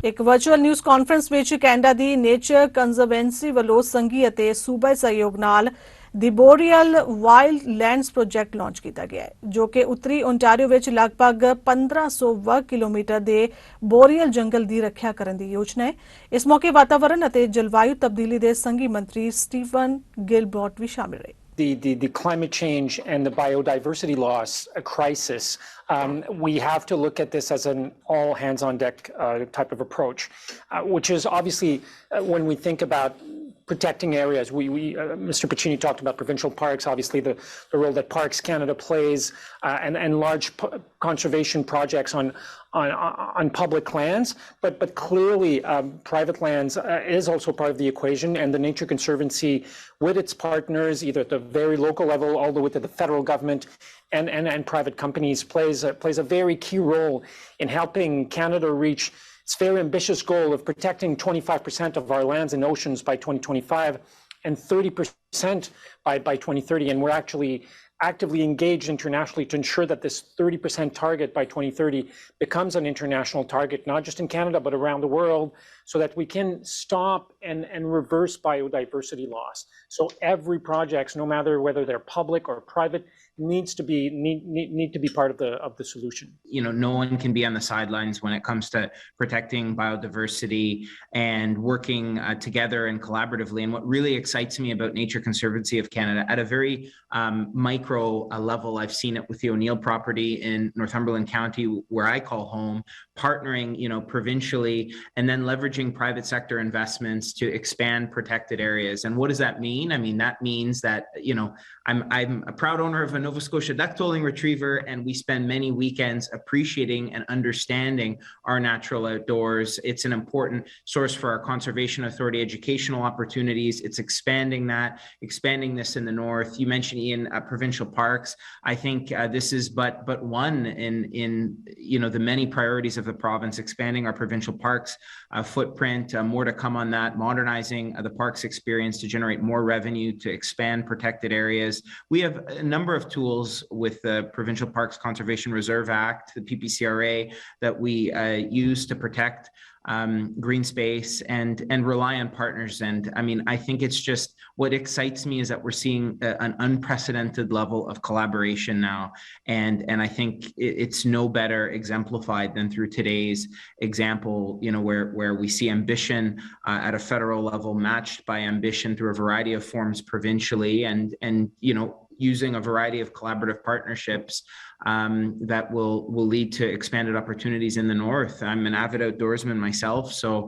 एक virtual news conference ਵਿੱਚ Canada ਦੀ nature ਕੰਜ਼ਰਵੇਂਸੀ ਵੱਲੋਂ ਸੰਘੀ ਅਤੇ ਸੂਬਾਈ ਸਹਿਯੋਗ ਨਾਲ ਦੀ ਬੋਰੀਅਲ ਵਾਈਲਡ ਲੈਂਡਸ ਪ੍ਰੋਜੈਕਟ ਲਾਂਚ ਕੀਤਾ ਗਿਆ ਹੈ ਜੋ ਕਿ ਉੱਤਰੀ ਓਨਟਾਰੀਓ ਵਿੱਚ ਲਗਭਗ 1500 ਵਰਗ ਕਿਲੋਮੀਟਰ ਦੇ ਬੋਰੀਅਲ ਜੰਗਲ ਦੀ ਰੱਖਿਆ ਕਰਨ ਦੀ ਯੋਜਨਾ ਹੈ। ਇਸ ਮੌਕੇ ਵਾਤਾਵਰਣ ਅਤੇ ਜਲਵਾਯੂ ਤਬਦੀਲੀ ਦੇ ਸੰਘੀ ਮੰਤਰੀ ਸਟੀਫਨ ਗਿਲਬਰਟ ਵੀ ਸ਼ਾਮਿਲ ਰਹੇ। The climate change and the biodiversity loss crisis, we have to look at this as an all hands on deck type of approach, which is obviously when we think about protecting areas. Mr. Piccini talked about provincial parks, obviously the role that Parks Canada plays, and large conservation projects on public lands, but clearly private lands is also part of the equation, and the Nature Conservancy with its partners, either at the very local level all the way to the federal government and private companies, plays a very key role in helping Canada reach its very ambitious goal of protecting 25% of our lands and oceans by 2025 and 30% by 2030. And we're actually actively engaged internationally to ensure that this 30% target by 2030 becomes an international target, not just in Canada, but around the world, so that we can stop and reverse biodiversity loss. So every project, no matter whether they're public or private, need to be part of the solution. You know, no one can be on the sidelines when it comes to protecting biodiversity and working together and collaboratively. And what really excites me about Nature Conservancy of Canada, at a very micro level, I've seen it with the O'Neill property in Northumberland County, where I call home, partnering, you know, provincially, and then leveraging private sector investments to expand protected areas. And what does that mean? I mean, that means that, you know, I'm a proud owner of a Nova Scotia duck-tolling retriever, and we spend many weekends appreciating and understanding our natural outdoors. It's an important source for our Conservation Authority educational opportunities. It's expanding this in the north. You mentioned, Ian, provincial parks. I think this is but one in you know, the many priorities of the province, expanding our provincial parks footprint, more to come on that, modernizing the parks experience to generate more revenue, to expand protected areas. We have a number of tools with the Provincial Parks Conservation Reserve Act, the PPCRA, that we use to protect green space and rely on partners. And I mean, I think it's just, what excites me is that we're seeing an unprecedented level of collaboration now. And I think it's no better exemplified than through today's example, you know, where we see ambition at a federal level matched by ambition through a variety of forms provincially, and you know, using a variety of collaborative partnerships that will lead to expanded opportunities in the north. I'm an avid outdoorsman myself, so